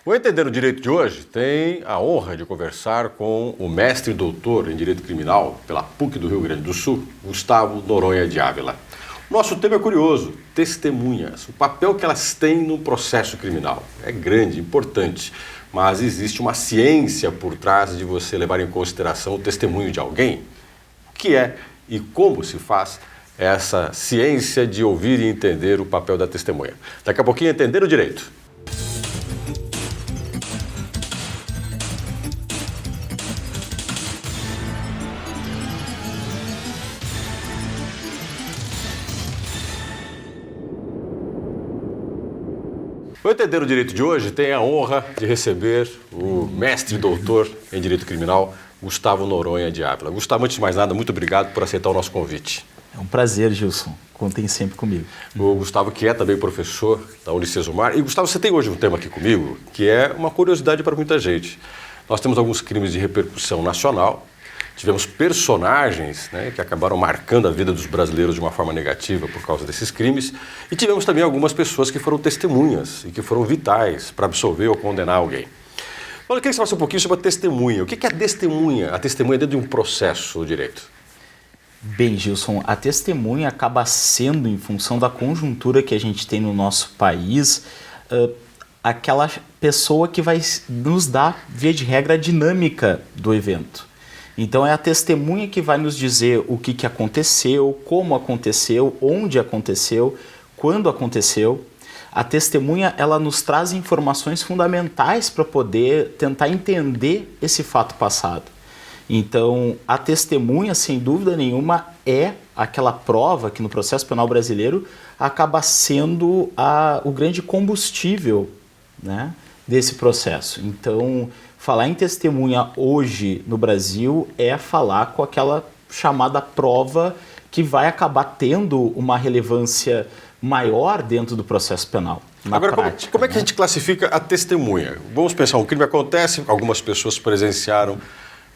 O Entender o Direito de hoje tem a honra de conversar com o mestre e doutor em Direito Criminal pela PUC do Rio Grande do Sul, Gustavo Noronha de Ávila. Nosso tema é curioso, testemunhas, o papel que elas têm no processo criminal. É grande, importante, mas existe uma ciência por trás de você levar em consideração o testemunho de alguém. O que é e como se faz essa ciência de ouvir e entender o papel da testemunha? Daqui a pouquinho, Entender o Direito. O Entender o Direito de hoje tem a honra de receber o mestre e doutor em Direito Criminal, Gustavo Noronha de Ávila. Gustavo, antes de mais nada, muito obrigado por aceitar o nosso convite. É um prazer, Gilson. Contem sempre comigo. O Gustavo, que é também professor da Unicesumar. E, Gustavo, você tem hoje um tema aqui comigo que é uma curiosidade para muita gente. Nós temos alguns crimes de repercussão nacional. Tivemos personagens, que acabaram marcando a vida dos brasileiros de uma forma negativa por causa desses crimes. E tivemos também algumas pessoas que foram testemunhas e que foram vitais para absolver ou condenar alguém. Olha, eu queria que você falasse um pouquinho sobre a testemunha. O que é a testemunha? A testemunha dentro de um processo do direito. Bem, Gilson, a testemunha acaba sendo, em função da conjuntura que a gente tem no nosso país, aquela pessoa que vai nos dar, via de regra, a dinâmica do evento. Então é a testemunha que vai nos dizer o que aconteceu, como aconteceu, onde aconteceu, quando aconteceu. A testemunha, ela nos traz informações fundamentais para poder tentar entender esse fato passado. Então, a testemunha, sem dúvida nenhuma, é aquela prova que no processo penal brasileiro acaba sendo o grande combustível, desse processo. Então, falar em testemunha hoje no Brasil é falar com aquela chamada prova que vai acabar tendo uma relevância maior dentro do processo penal. Agora, como é que a gente classifica a testemunha? Vamos pensar, um crime acontece, algumas pessoas presenciaram,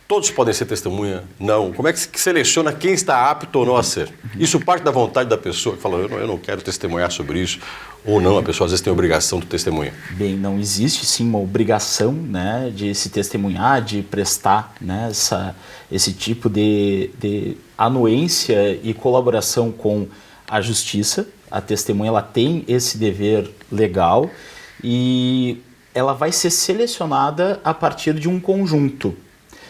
todos podem ser testemunha? Não. Como é que se seleciona quem está apto ou não a ser? Isso parte da vontade da pessoa que fala, eu não quero testemunhar sobre isso, ou não, a pessoa às vezes tem obrigação de testemunha. Bem, não existe sim uma obrigação de se testemunhar, de prestar esse tipo de anuência e colaboração com a justiça. A testemunha ela tem esse dever legal e ela vai ser selecionada a partir de um conjunto.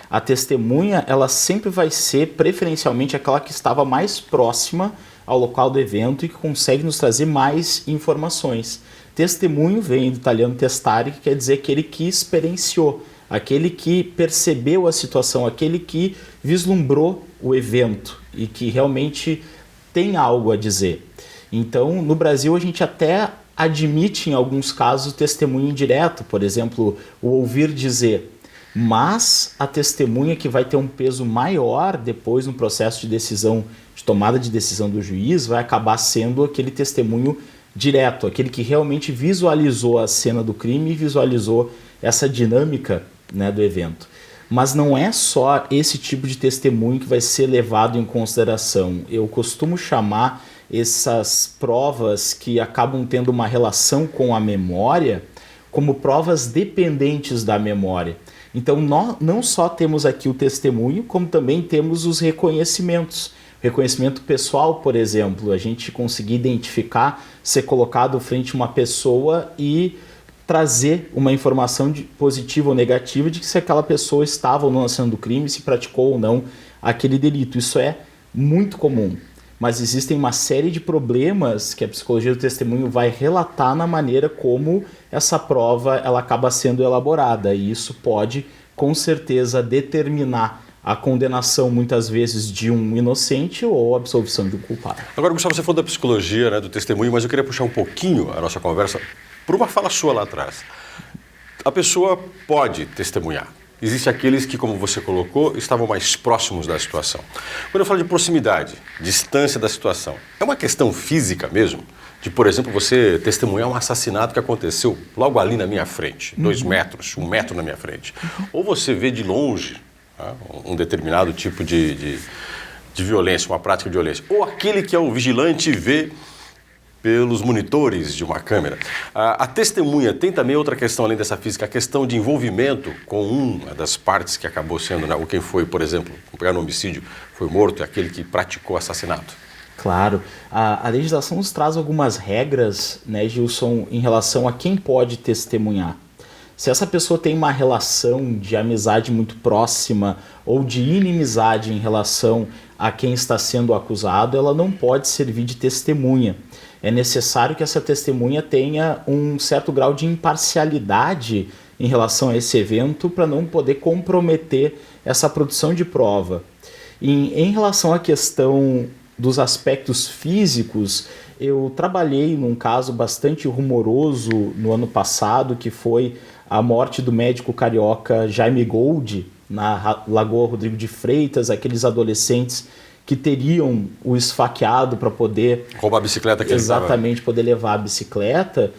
A testemunha, ela sempre vai ser preferencialmente aquela que estava mais próxima ao local do evento e que consegue nos trazer mais informações. Testemunho vem do italiano testare, que quer dizer aquele que experienciou, aquele que percebeu a situação, aquele que vislumbrou o evento e que realmente tem algo a dizer. Então, no Brasil, a gente até admite, em alguns casos, o testemunho indireto, por exemplo, o ouvir dizer. Mas a testemunha que vai ter um peso maior depois no processo de decisão, de tomada de decisão do juiz, vai acabar sendo aquele testemunho direto, aquele que realmente visualizou a cena do crime e visualizou essa dinâmica do evento. Mas não é só esse tipo de testemunho que vai ser levado em consideração. Eu costumo chamar essas provas que acabam tendo uma relação com a memória como provas dependentes da memória. Então, nós não só temos aqui o testemunho, como também temos os reconhecimentos. Reconhecimento pessoal, por exemplo, a gente conseguir identificar, ser colocado frente a uma pessoa e trazer uma informação positiva ou negativa de que se aquela pessoa estava ou não na cena do crime, se praticou ou não aquele delito. Isso é muito comum. Mas existem uma série de problemas que a psicologia do testemunho vai relatar na maneira como essa prova ela acaba sendo elaborada. E isso pode, com certeza, determinar a condenação, muitas vezes, de um inocente ou a absolvição de um culpado. Agora, Gustavo, você falou da psicologia, do testemunho, mas eu queria puxar um pouquinho a nossa conversa por uma fala sua lá atrás. A pessoa pode testemunhar. Existem aqueles que, como você colocou, estavam mais próximos da situação. Quando eu falo de proximidade, distância da situação, é uma questão física mesmo? De, por exemplo, você testemunhar um assassinato que aconteceu logo ali na minha frente, 2 metros, 1 metro na minha frente. Ou você vê de longe um determinado tipo de violência, uma prática de violência. Ou aquele que é o vigilante vê pelos monitores de uma câmera. A testemunha tem também outra questão, além dessa física, a questão de envolvimento com uma das partes que acabou sendo, né, ou quem foi, por exemplo, vamos pegar no homicídio, foi morto, é aquele que praticou o assassinato. Claro. A legislação nos traz algumas regras, né, Gilson, em relação a quem pode testemunhar. Se essa pessoa tem uma relação de amizade muito próxima ou de inimizade em relação a quem está sendo acusado, ela não pode servir de testemunha. É necessário que essa testemunha tenha um certo grau de imparcialidade em relação a esse evento para não poder comprometer essa produção de prova. Em relação à questão dos aspectos físicos, eu trabalhei num caso bastante rumoroso no ano passado, que foi a morte do médico carioca Jaime Gold, na Lagoa Rodrigo de Freitas, aqueles adolescentes que teriam o esfaqueado para poder... roubar a bicicleta que exatamente, poder levar a bicicleta.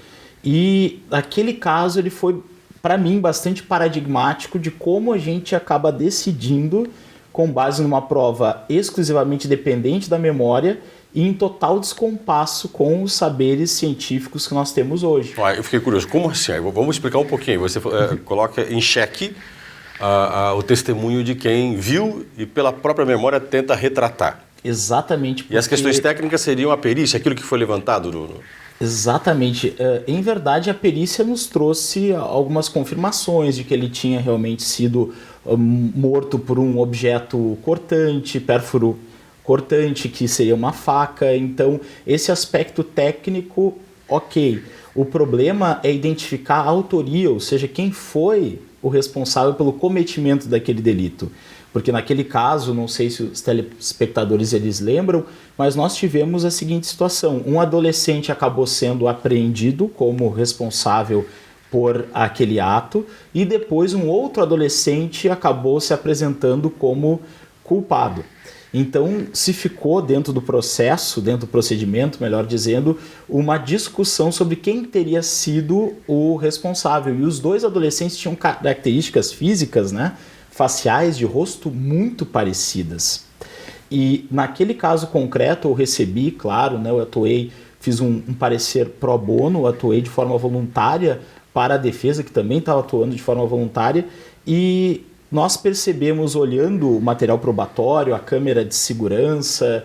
E aquele caso ele foi, para mim, bastante paradigmático de como a gente acaba decidindo, com base numa prova exclusivamente dependente da memória e em total descompasso com os saberes científicos que nós temos hoje. Eu fiquei curioso, como assim? Vamos explicar um pouquinho. Você coloca em xeque o testemunho de quem viu e pela própria memória tenta retratar. Exatamente. Porque... E as questões técnicas seriam a perícia, aquilo que foi levantado? Exatamente. Em verdade, a perícia nos trouxe algumas confirmações de que ele tinha realmente sido morto por um objeto cortante, pérfuro cortante, que seria uma faca. Então, esse aspecto técnico, ok. O problema é identificar a autoria, ou seja, quem foi o responsável pelo cometimento daquele delito. Porque naquele caso, não sei se os telespectadores eles lembram, mas nós tivemos a seguinte situação. Um adolescente acabou sendo apreendido como responsável por aquele ato e depois um outro adolescente acabou se apresentando como culpado. Então, se ficou dentro do processo, dentro do procedimento, melhor dizendo, uma discussão sobre quem teria sido o responsável. E os dois adolescentes tinham características físicas, né, faciais de rosto muito parecidas. E naquele caso concreto eu recebi, claro, né, eu atuei, fiz um parecer pro bono, atuei de forma voluntária para a defesa, que também estava atuando de forma voluntária, e nós percebemos, olhando o material probatório, a câmera de segurança,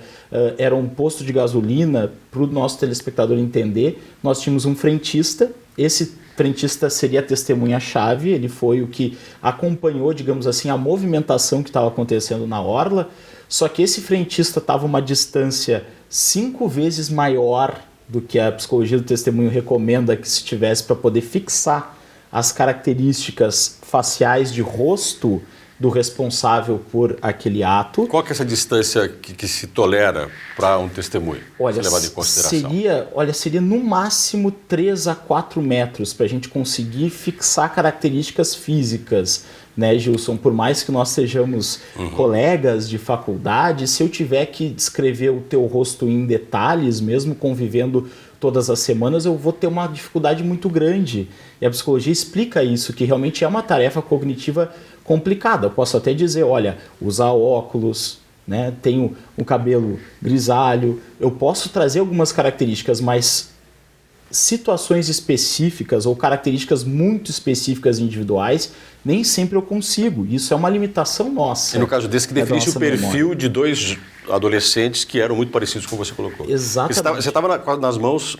era um posto de gasolina, para o nosso telespectador entender, nós tínhamos um frentista, esse frentista seria a testemunha-chave, ele foi o que acompanhou, digamos assim, a movimentação que estava acontecendo na orla, só que esse frentista estava a uma distância 5 vezes maior do que a psicologia do testemunho recomenda que se tivesse para poder fixar as características faciais de rosto do responsável por aquele ato. Qual que é essa distância que se tolera para um testemunho? Olha, levado em consideração? seria no máximo 3 a 4 metros para a gente conseguir fixar características físicas, né, Gilson? Por mais que nós sejamos colegas de faculdade, se eu tiver que descrever o teu rosto em detalhes, mesmo convivendo todas as semanas, eu vou ter uma dificuldade muito grande. E a psicologia explica isso, que realmente é uma tarefa cognitiva complicada. Eu posso até dizer, olha, usar óculos, né, tenho um cabelo grisalho, eu posso trazer algumas características, mas situações específicas ou características muito específicas individuais, nem sempre eu consigo. Isso é uma limitação nossa. E no caso desse, que definisse o perfil de dois adolescentes que eram muito parecidos com você colocou. Exatamente. Você estava nas mãos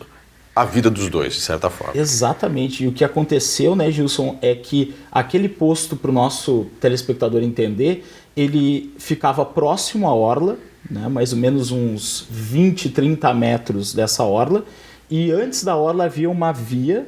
a vida dos dois, de certa forma. Exatamente. E o que aconteceu, né, Gilson, é que aquele posto, para o nosso telespectador entender, ele ficava próximo à orla, né, mais ou menos uns 20, 30 metros dessa orla, e antes da orla havia uma via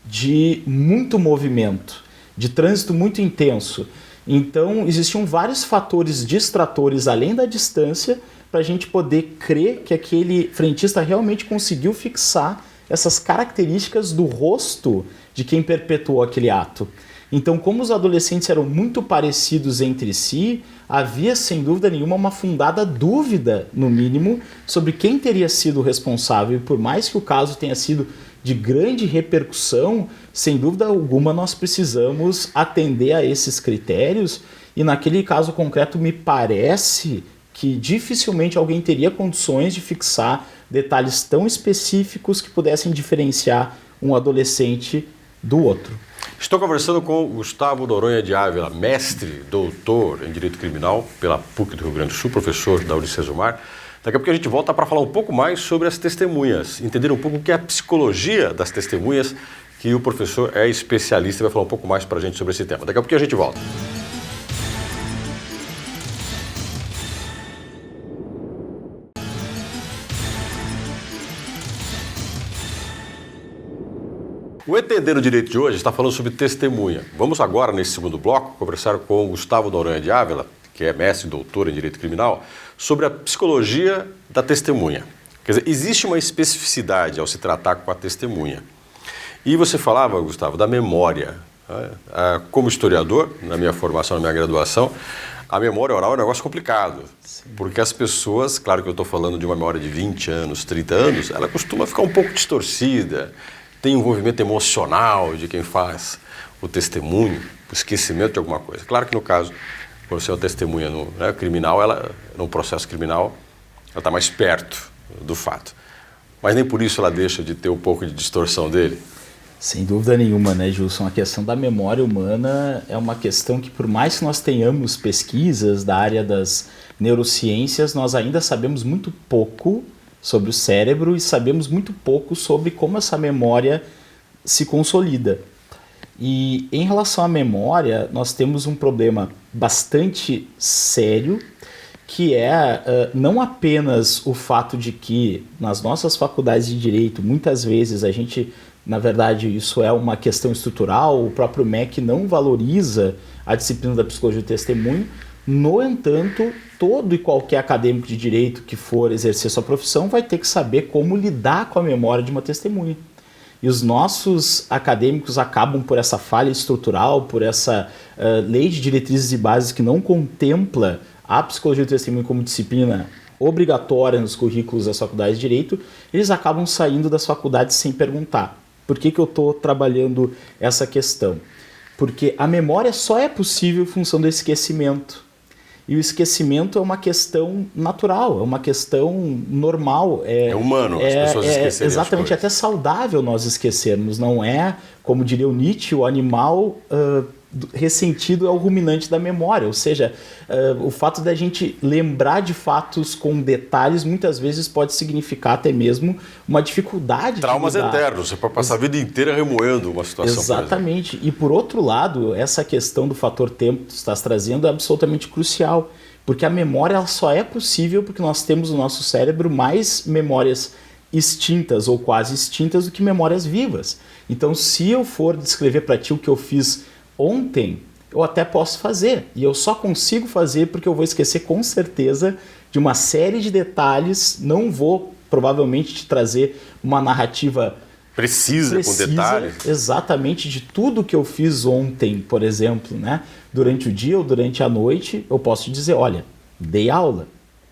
de muito movimento, de trânsito muito intenso. Então, existiam vários fatores distratores além da distância para a gente poder crer que aquele frentista realmente conseguiu fixar essas características do rosto de quem perpetuou aquele ato. Então, como os adolescentes eram muito parecidos entre si, havia, sem dúvida nenhuma, uma fundada dúvida, no mínimo, sobre quem teria sido o responsável. E por mais que o caso tenha sido de grande repercussão, sem dúvida alguma nós precisamos atender a esses critérios. E naquele caso concreto, me parece que dificilmente alguém teria condições de fixar detalhes tão específicos que pudessem diferenciar um adolescente do outro. Estou conversando com Gustavo Noronha de Ávila, mestre, doutor em Direito Criminal pela PUC do Rio Grande do Sul, professor da Unicesumar. Daqui a pouco a gente volta para falar um pouco mais sobre as testemunhas, entender um pouco o que é a psicologia das testemunhas, que o professor é especialista e vai falar um pouco mais para a gente sobre esse tema. Daqui a pouco a gente volta. O Entender o Direito de hoje está falando sobre testemunha. Vamos agora, nesse segundo bloco, conversar com o Gustavo Noronha de Ávila, que é mestre e doutor em Direito Criminal, sobre a psicologia da testemunha. Quer dizer, existe uma especificidade ao se tratar com a testemunha. E você falava, Gustavo, da memória. Como historiador, na minha formação, na minha graduação, a memória oral é um negócio complicado. Sim. Porque as pessoas, claro que eu estou falando de uma memória de 20 anos, 30 anos, ela costuma ficar um pouco distorcida. Tem um envolvimento emocional de quem faz o testemunho, o esquecimento de alguma coisa. Claro que no caso, quando você é uma testemunha criminal, no processo criminal, ela está mais perto do fato. Mas nem por isso ela deixa de ter um pouco de distorção dele. Sem dúvida nenhuma, né, Gilson? A questão da memória humana é uma questão que, por mais que nós tenhamos pesquisas da área das neurociências, nós ainda sabemos muito pouco sobre o cérebro e sabemos muito pouco sobre como essa memória se consolida. E em relação à memória, nós temos um problema bastante sério, que é não apenas o fato de que nas nossas faculdades de direito, muitas vezes a gente, na verdade, isso é uma questão estrutural, o próprio MEC não valoriza a disciplina da psicologia do testemunho. No entanto, todo e qualquer acadêmico de direito que for exercer sua profissão vai ter que saber como lidar com a memória de uma testemunha. E os nossos acadêmicos acabam por essa falha estrutural, por essa lei de diretrizes e bases que não contempla a psicologia do testemunho como disciplina obrigatória nos currículos das faculdades de direito, eles acabam saindo das faculdades sem perguntar. Por que eu estou trabalhando essa questão? Porque a memória só é possível em função do esquecimento. E o esquecimento é uma questão natural, é uma questão normal. É humano, as pessoas esquecerem. Exatamente, é até saudável nós esquecermos. Não é, como diria o Nietzsche, o animal ressentido é o ruminante da memória. Ou seja, o fato da gente lembrar de fatos com detalhes muitas vezes pode significar até mesmo uma dificuldade. Traumas eternos, você pode passar a vida inteira remoendo uma situação. Exatamente. E por outro lado, essa questão do fator tempo que tu estás trazendo é absolutamente crucial. Porque a memória ela só é possível porque nós temos no nosso cérebro mais memórias extintas ou quase extintas do que memórias vivas. Então, se eu for descrever para ti o que eu fiz ontem, eu até posso fazer. E eu só consigo fazer porque eu vou esquecer com certeza de uma série de detalhes. Não vou provavelmente te trazer uma narrativa precisa com detalhes. Exatamente de tudo que eu fiz ontem, por exemplo, né? Durante o dia ou durante a noite, eu posso te dizer, olha, dei aula.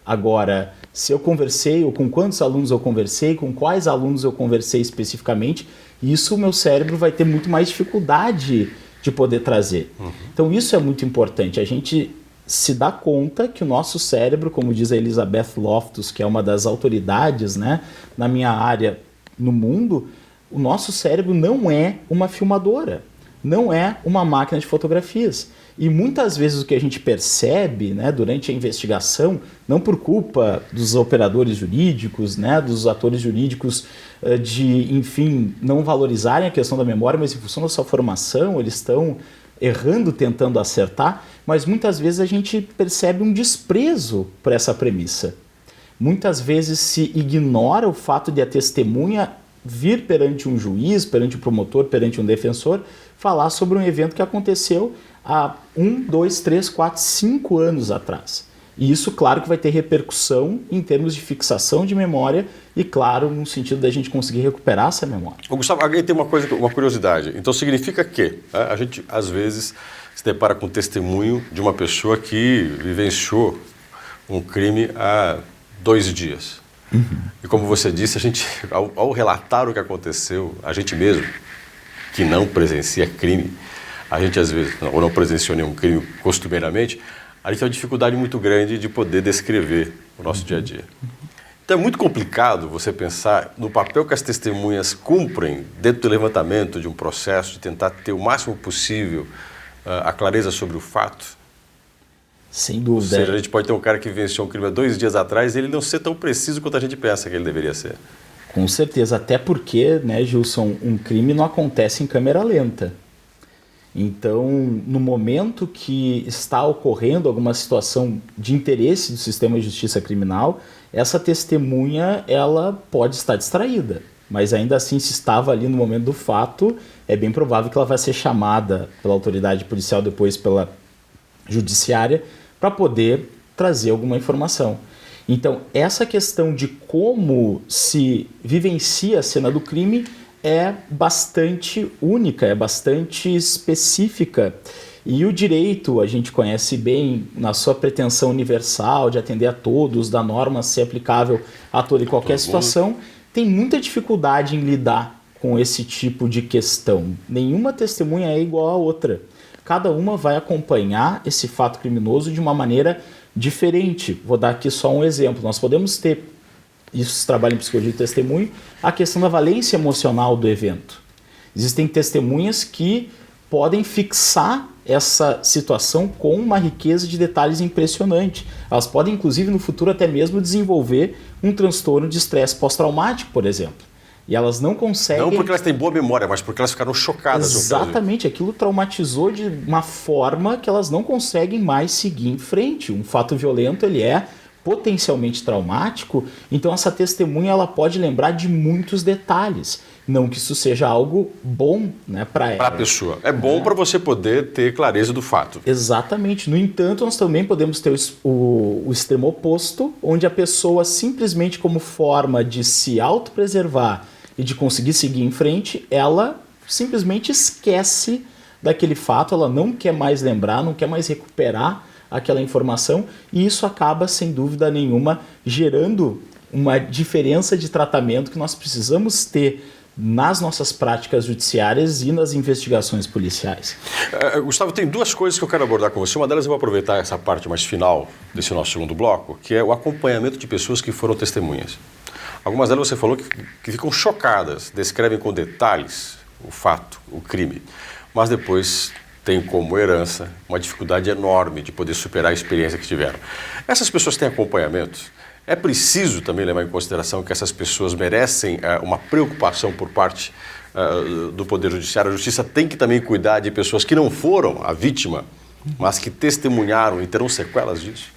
Agora, se eu conversei, ou com quantos alunos eu conversei, com quais alunos eu conversei especificamente, isso o meu cérebro vai ter muito mais dificuldade de poder trazer. Então isso é muito importante, a gente se dá conta que o nosso cérebro, como diz a Elizabeth Loftus, que é uma das autoridades, né, na minha área no mundo, o nosso cérebro não é uma filmadora, não é uma máquina de fotografias. E muitas vezes o que a gente percebe, né, durante a investigação, não por culpa dos operadores jurídicos, né, dos atores jurídicos de, enfim, não valorizarem a questão da memória, mas em função da sua formação, eles estão errando, tentando acertar, mas muitas vezes a gente percebe um desprezo por essa premissa. Muitas vezes se ignora o fato de a testemunha vir perante um juiz, perante um promotor, perante um defensor, falar sobre um evento que aconteceu há 1, 2, 3, 4, 5 anos atrás. E isso, claro, que vai ter repercussão em termos de fixação de memória e, claro, no sentido da gente conseguir recuperar essa memória. Ô, Gustavo, alguém tem uma curiosidade. Então, significa que a gente, às vezes, se depara com o testemunho de uma pessoa que vivenciou um crime há 2 dias. E como você disse, a gente, ao relatar o que aconteceu, a gente mesmo, que não presencia crime, a gente às vezes, ou não presenciou nenhum crime costumeiramente, a gente tem uma dificuldade muito grande de poder descrever o nosso dia a dia. Então é muito complicado você pensar no papel que as testemunhas cumprem dentro do levantamento de um processo, de tentar ter o máximo possível a clareza sobre o fato. Sem dúvida. Ou seja, a gente pode ter um cara que vivenciou um crime há 2 dias atrás e ele não ser tão preciso quanto a gente pensa que ele deveria ser. Com certeza, até porque, né, Gilson, um crime não acontece em câmera lenta. Então, no momento que está ocorrendo alguma situação de interesse do sistema de justiça criminal, essa testemunha ela pode estar distraída. Mas ainda assim, se estava ali no momento do fato, é bem provável que ela vai ser chamada pela autoridade policial, depois pela judiciária, para poder trazer alguma informação. Então, essa questão de como se vivencia a cena do crime é bastante única, é bastante específica. E o direito, a gente conhece bem na sua pretensão universal de atender a todos, da norma ser aplicável a toda e qualquer situação, tem muita dificuldade em lidar com esse tipo de questão. Nenhuma testemunha é igual à outra. Cada uma vai acompanhar esse fato criminoso de uma maneira diferente. Vou dar aqui só um exemplo. Nós podemos ter, isso se trabalha em psicologia de testemunho, a questão da valência emocional do evento. Existem testemunhas que podem fixar essa situação com uma riqueza de detalhes impressionante. Elas podem, inclusive, no futuro até mesmo desenvolver um transtorno de estresse pós-traumático, por exemplo. E elas não conseguem... Não porque elas têm boa memória, mas porque elas ficaram chocadas. Exatamente, aquilo traumatizou de uma forma que elas não conseguem mais seguir em frente. Um fato violento, ele é potencialmente traumático, então essa testemunha ela pode lembrar de muitos detalhes. Não que isso seja algo bom, né, para ela. Para a pessoa. É bom para você poder ter clareza do fato. Exatamente. No entanto, nós também podemos ter o extremo oposto, onde a pessoa simplesmente como forma de se autopreservar e de conseguir seguir em frente, ela simplesmente esquece daquele fato, ela não quer mais lembrar, não quer mais recuperar aquela informação, e isso acaba, sem dúvida nenhuma, gerando uma diferença de tratamento que nós precisamos ter nas nossas práticas judiciárias e nas investigações policiais. Gustavo, tem 2 coisas que eu quero abordar com você. Uma delas eu vou aproveitar essa parte mais final desse nosso segundo bloco, que é o acompanhamento de pessoas que foram testemunhas. Algumas delas você falou que ficam chocadas, descrevem com detalhes o fato, o crime, mas depois tem como herança uma dificuldade enorme de poder superar a experiência que tiveram. Essas pessoas têm acompanhamento? É preciso também levar em consideração que essas pessoas merecem uma preocupação por parte do Poder Judiciário. A Justiça tem que também cuidar de pessoas que não foram a vítima, mas que testemunharam e terão sequelas disso?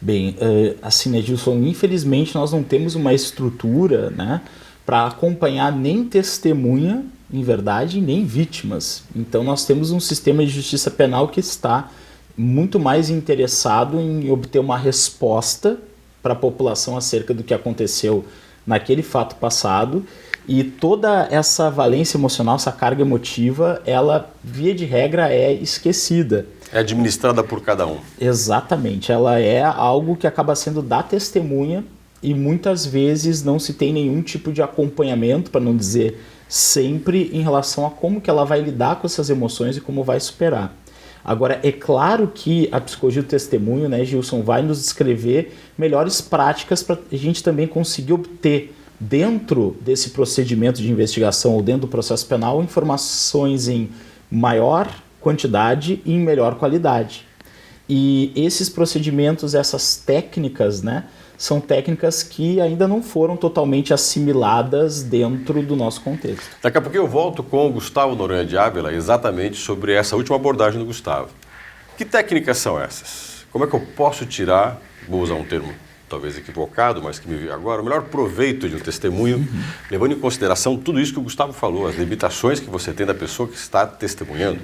Bem, assim, né, Gilson, infelizmente nós não temos uma estrutura, né, para acompanhar nem testemunha, em verdade, nem vítimas. Então nós temos um sistema de justiça penal que está muito mais interessado em obter uma resposta para a população acerca do que aconteceu naquele fato passado, e toda essa valência emocional, essa carga emotiva, ela, via de regra, é esquecida. É administrada por cada um. Exatamente, ela é algo que acaba sendo da testemunha e muitas vezes não se tem nenhum tipo de acompanhamento, para não dizer sempre, em relação a como que ela vai lidar com essas emoções e como vai superar. Agora, é claro que a psicologia do testemunho, né, Gilson, vai nos descrever melhores práticas para a gente também conseguir obter, dentro desse procedimento de investigação ou dentro do processo penal, informações em maior quantidade e em melhor qualidade. E esses procedimentos, essas técnicas, né, são técnicas que ainda não foram totalmente assimiladas dentro do nosso contexto. Daqui a pouco eu volto com o Gustavo Noronha de Ávila exatamente sobre essa última abordagem do Gustavo. Que técnicas são essas? Como é que eu posso tirar, vou usar um termo talvez equivocado, mas que me veio agora, o melhor proveito de um testemunho, levando em consideração tudo isso que o Gustavo falou, as limitações que você tem da pessoa que está testemunhando,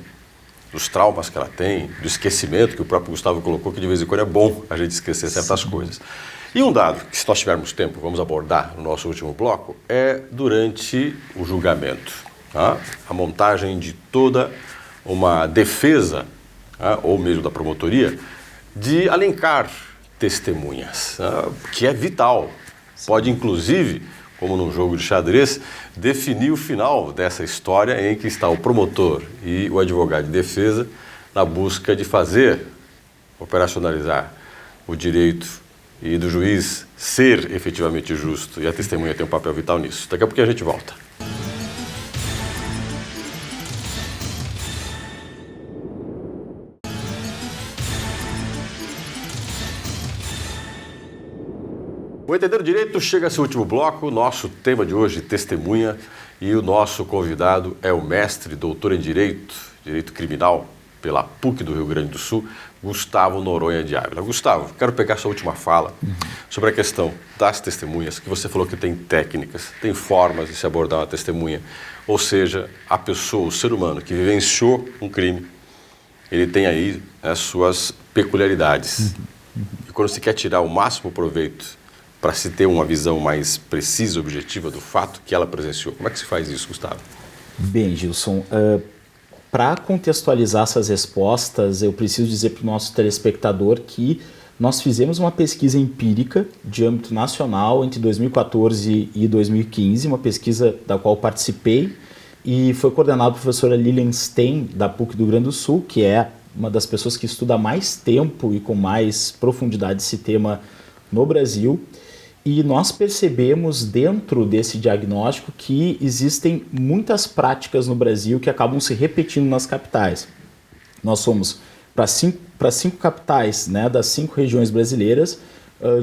dos traumas que ela tem, do esquecimento que o próprio Gustavo colocou, que de vez em quando é bom a gente esquecer certas coisas. E um dado que, se nós tivermos tempo, vamos abordar no nosso último bloco, é durante o julgamento. Tá? A montagem de toda uma defesa, tá? Ou mesmo da promotoria, de alencar testemunhas, tá? Que é vital. Pode, inclusive, como num jogo de xadrez, definir o final dessa história em que está o promotor e o advogado de defesa na busca de fazer operacionalizar o direito e do juiz ser efetivamente justo, e a testemunha tem um papel vital nisso. Daqui a pouco a gente volta. O Entender Direito chega a seu último bloco. Nosso tema de hoje, testemunha, e o nosso convidado é o mestre, doutor em Direito Criminal, pela PUC do Rio Grande do Sul, Gustavo Noronha de Ávila. Gustavo, quero pegar sua última fala sobre a questão das testemunhas, que você falou que tem técnicas, tem formas de se abordar uma testemunha, ou seja, a pessoa, o ser humano que vivenciou um crime, ele tem aí as suas peculiaridades. E quando se quer tirar o máximo proveito para se ter uma visão mais precisa, objetiva do fato que ela presenciou. Como é que se faz isso, Gustavo? Bem, Gilson, para contextualizar essas respostas, eu preciso dizer para o nosso telespectador que nós fizemos uma pesquisa empírica de âmbito nacional entre 2014 e 2015, uma pesquisa da qual participei e foi coordenada pela professora Lilian Stein, da PUC do Rio Grande do Sul, que é uma das pessoas que estuda há mais tempo e com mais profundidade esse tema no Brasil. E nós percebemos dentro desse diagnóstico que existem muitas práticas no Brasil que acabam se repetindo nas capitais. Nós somos para cinco capitais, né, das 5 regiões brasileiras,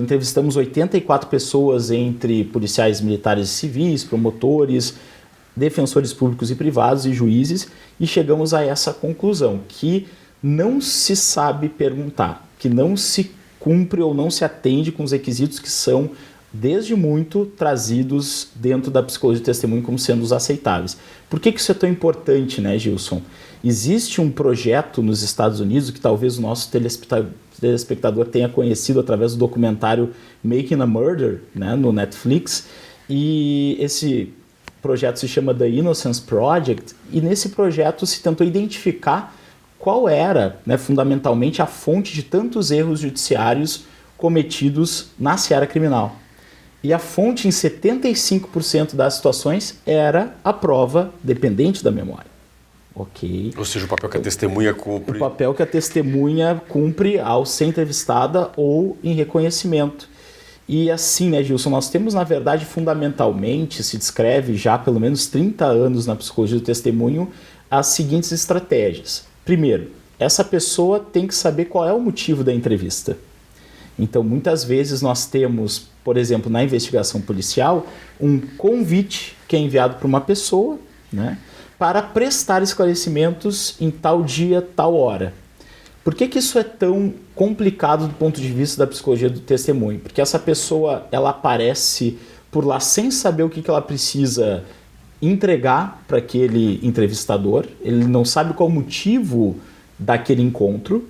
entrevistamos 84 pessoas entre policiais militares e civis, promotores, defensores públicos e privados e juízes e chegamos a essa conclusão, que não se sabe perguntar, que não se cumpre ou não se atende com os requisitos que são, desde muito, trazidos dentro da psicologia do testemunho como sendo os aceitáveis. Por que isso é tão importante, né, Gilson? Existe um projeto nos Estados Unidos que talvez o nosso telespectador tenha conhecido através do documentário Making a Murder, né, no Netflix, e esse projeto se chama The Innocence Project, e nesse projeto se tentou identificar qual era, né, fundamentalmente, a fonte de tantos erros judiciários cometidos na seara criminal. E a fonte, em 75% das situações, era a prova dependente da memória. Ok? Ou seja, o papel que a testemunha cumpre. O papel que a testemunha cumpre ao ser entrevistada ou em reconhecimento. E assim, né, Gilson, nós temos, na verdade, fundamentalmente, se descreve já há pelo menos 30 anos na psicologia do testemunho, as seguintes estratégias. Primeiro, essa pessoa tem que saber qual é o motivo da entrevista. Então, muitas vezes nós temos, por exemplo, na investigação policial, um convite que é enviado para uma pessoa, né, para prestar esclarecimentos em tal dia, tal hora. Por que isso é tão complicado do ponto de vista da psicologia do testemunho? Porque essa pessoa, ela aparece por lá sem saber o que ela precisa entregar para aquele entrevistador, ele não sabe qual o motivo daquele encontro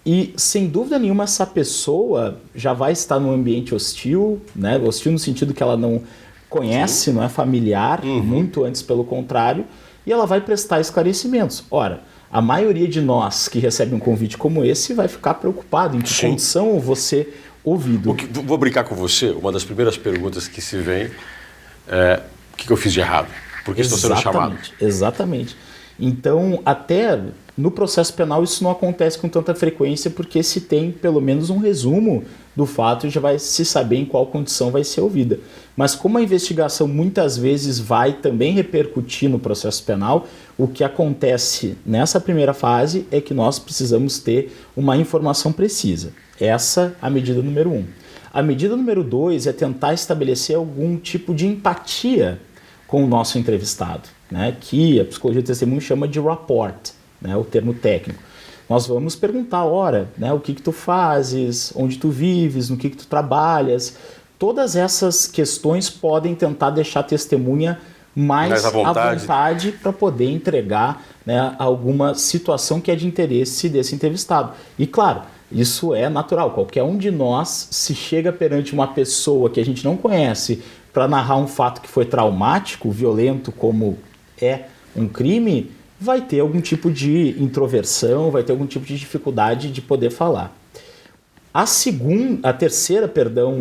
e, sem dúvida nenhuma, essa pessoa já vai estar num ambiente hostil, né? Hostil no sentido que ela não conhece, não é familiar, muito antes pelo contrário, e ela vai prestar esclarecimentos. Ora, a maioria de nós que recebe um convite como esse vai ficar preocupado em que condição você ouvido. Vou brincar com você, uma das primeiras perguntas que se vem é: o que eu fiz de errado? Por que estou sendo chamado? Exatamente. Então, até no processo penal isso não acontece com tanta frequência porque se tem pelo menos um resumo do fato e já vai se saber em qual condição vai ser ouvida. Mas como a investigação muitas vezes vai também repercutir no processo penal, o que acontece nessa primeira fase é que nós precisamos ter uma informação precisa. Essa é a medida número 1. A medida número 2 é tentar estabelecer algum tipo de empatia com o nosso entrevistado, né, que a psicologia do testemunho chama de rapport, né, o termo técnico. Nós vamos perguntar, ora, né, o que tu fazes, onde tu vives, no que tu trabalhas. Todas essas questões podem tentar deixar a testemunha mais à vontade para poder entregar, né, alguma situação que é de interesse desse entrevistado. E claro, isso é natural. Qualquer um de nós, se chega perante uma pessoa que a gente não conhece para narrar um fato que foi traumático, violento, como é um crime, vai ter algum tipo de introversão, vai ter algum tipo de dificuldade de poder falar. A terceira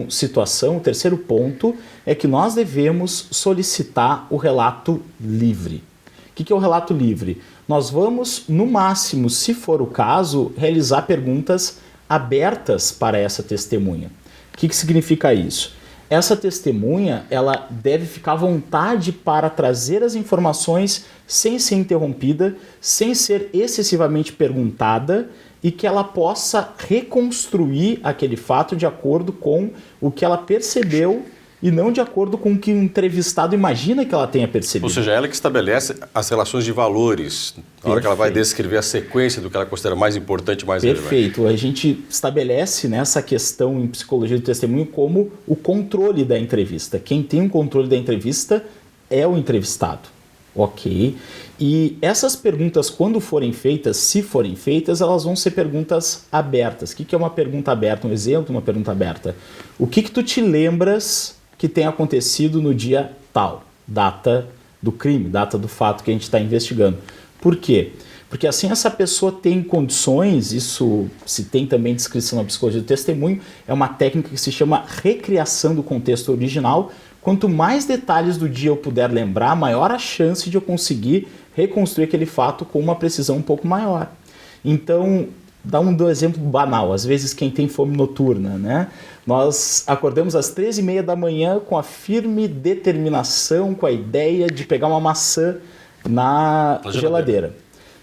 situação, o terceiro ponto, é que nós devemos solicitar o relato livre. O que é o relato livre? Nós vamos, no máximo, se for o caso, realizar perguntas abertas para essa testemunha. O que significa isso? Essa testemunha, ela deve ficar à vontade para trazer as informações sem ser interrompida, sem ser excessivamente perguntada, e que ela possa reconstruir aquele fato de acordo com o que ela percebeu e não de acordo com o que o entrevistado imagina que ela tenha percebido. Ou seja, ela que estabelece as relações de valores, na hora que ela vai descrever a sequência do que ela considera mais importante, mais relevante. Perfeito. A gente estabelece nessa questão em psicologia do testemunho como o controle da entrevista. Quem tem o controle da entrevista é o entrevistado. Ok. E essas perguntas, quando forem feitas, se forem feitas, elas vão ser perguntas abertas. O que é uma pergunta aberta? Um exemplo de uma pergunta aberta. O que tu te lembras que tem acontecido no dia tal? Data do crime, data do fato que a gente está investigando. Por quê? Porque assim essa pessoa tem condições, isso se tem também descrição na psicologia do testemunho, é uma técnica que se chama recriação do contexto original. Quanto mais detalhes do dia eu puder lembrar, maior a chance de eu conseguir reconstruir aquele fato com uma precisão um pouco maior. Então, dá um exemplo banal, às vezes quem tem fome noturna, né? Nós acordamos às 13h30 da manhã com a firme determinação, com a ideia de pegar uma maçã na geladeira.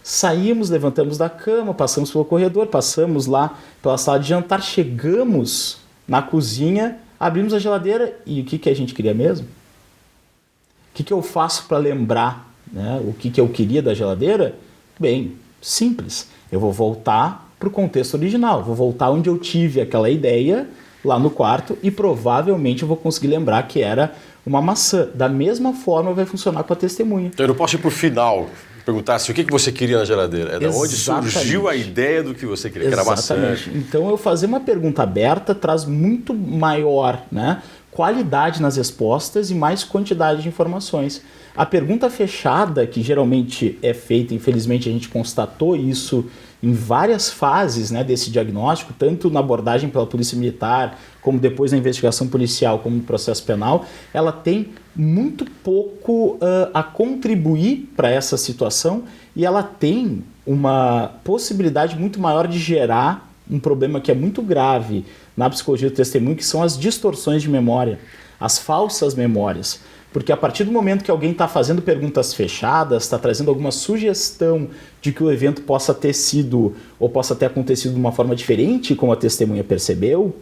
Saímos, levantamos da cama, passamos pelo corredor, passamos lá pela sala de jantar, chegamos na cozinha, abrimos a geladeira e o que a gente queria mesmo? O que eu faço para lembrar, né, o que eu queria da geladeira? Bem, simples. Eu vou voltar para o contexto original, vou voltar onde eu tive aquela ideia, lá no quarto, e provavelmente eu vou conseguir lembrar que era uma maçã. Da mesma forma vai funcionar com a testemunha. Então eu não posso ir para o final, perguntar assim, o que você queria na geladeira? É de onde surgiu a ideia do que você queria, que era maçã. Exatamente. Então eu fazer uma pergunta aberta traz muito maior, né, qualidade nas respostas e mais quantidade de informações. A pergunta fechada, que geralmente é feita, infelizmente a gente constatou isso em várias fases, né, desse diagnóstico, tanto na abordagem pela Polícia Militar, como depois na investigação policial, como no processo penal, ela tem muito pouco a contribuir para essa situação e ela tem uma possibilidade muito maior de gerar um problema que é muito grave na psicologia do testemunho, que são as distorções de memória, as falsas memórias. Porque a partir do momento que alguém está fazendo perguntas fechadas, está trazendo alguma sugestão de que o evento possa ter sido ou possa ter acontecido de uma forma diferente, como a testemunha percebeu,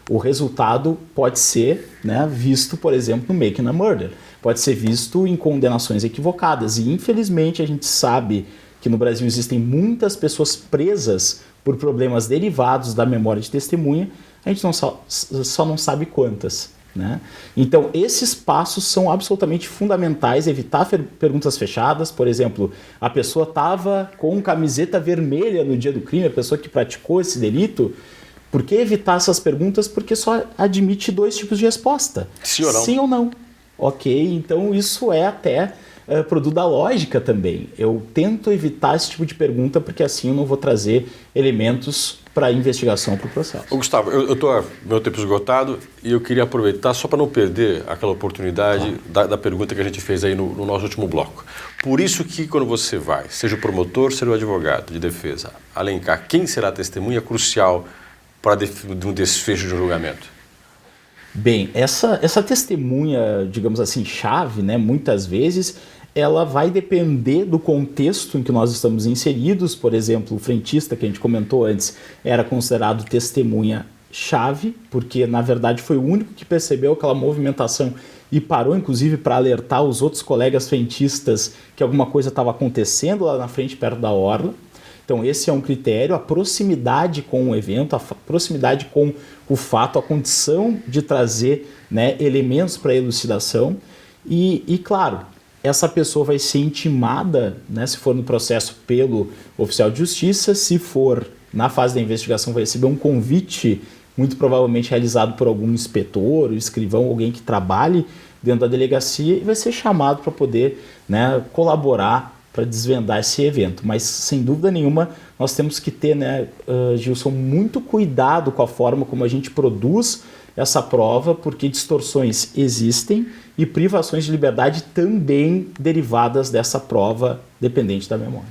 o resultado pode ser, né, visto, por exemplo, no Making a Murder. Pode ser visto em condenações equivocadas. E, infelizmente, a gente sabe que no Brasil existem muitas pessoas presas por problemas derivados da memória de testemunha. A gente só não sabe quantas. Né? Então, esses passos são absolutamente fundamentais, evitar perguntas fechadas. Por exemplo, a pessoa estava com camiseta vermelha no dia do crime, a pessoa que praticou esse delito. Por que evitar essas perguntas? Porque só admite dois tipos de resposta. Sim ou não? Sim ou não. Ok, então isso é até produto da lógica também. Eu tento evitar esse tipo de pergunta porque assim eu não vou trazer elementos para a investigação, para o processo. Ô, Gustavo, eu estou meu tempo esgotado e eu queria aproveitar só para não perder aquela oportunidade da pergunta que a gente fez aí no nosso último bloco. Por isso que quando você vai, seja o promotor, seja o advogado de defesa, alencar quem será a testemunha é crucial para um desfecho de um julgamento. Bem, essa testemunha, digamos assim, chave, né, muitas vezes, ela vai depender do contexto em que nós estamos inseridos. Por exemplo, o frentista que a gente comentou antes era considerado testemunha-chave, porque na verdade foi o único que percebeu aquela movimentação e parou inclusive para alertar os outros colegas frentistas que alguma coisa estava acontecendo lá na frente, perto da orla. Então esse é um critério, a proximidade com o evento, a proximidade com o fato, a condição de trazer, né, elementos para elucidação e claro, essa pessoa vai ser intimada, né, se for no processo pelo oficial de justiça, se for na fase da investigação vai receber um convite, muito provavelmente realizado por algum inspetor, escrivão, alguém que trabalhe dentro da delegacia e vai ser chamado para poder, né, colaborar para desvendar esse evento. Mas, sem dúvida nenhuma, nós temos que ter, né, Gilson, muito cuidado com a forma como a gente produz essa prova, porque distorções existem e privações de liberdade também derivadas dessa prova dependente da memória.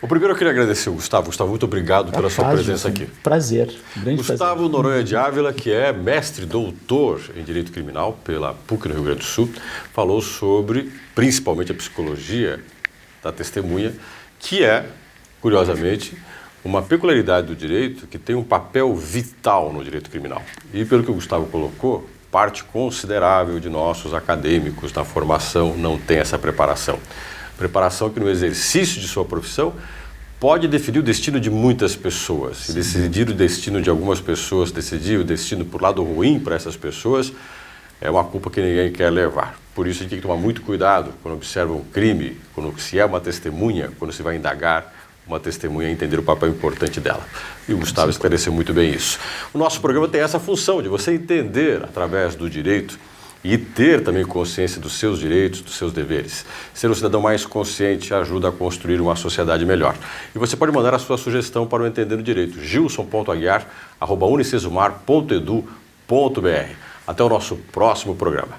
O primeiro eu queria agradecer o Gustavo. Gustavo, muito obrigado pela sua presença aqui. Prazer. Grande Gustavo prazer. Noronha de Ávila, que é mestre doutor em Direito Criminal pela PUC no Rio Grande do Sul, falou sobre, principalmente, a psicologia da testemunha, que é, curiosamente, uma peculiaridade do direito que tem um papel vital no direito criminal. E pelo que o Gustavo colocou, parte considerável de nossos acadêmicos na formação não tem essa preparação. Preparação que no exercício de sua profissão pode definir o destino de muitas pessoas. Sim. E decidir o destino de algumas pessoas, decidir o destino por lado ruim para essas pessoas, é uma culpa que ninguém quer levar. Por isso a gente tem que tomar muito cuidado quando observa um crime, quando se é uma testemunha, quando se vai indagar uma testemunha, entender o papel importante dela. E o Gustavo esclareceu muito bem isso. O nosso programa tem essa função de você entender através do direito e ter também consciência dos seus direitos, dos seus deveres. Ser um cidadão mais consciente ajuda a construir uma sociedade melhor. E você pode mandar a sua sugestão para o Entender o Direito, gilson.aguiar@unicesumar.edu.br. Até o nosso próximo programa.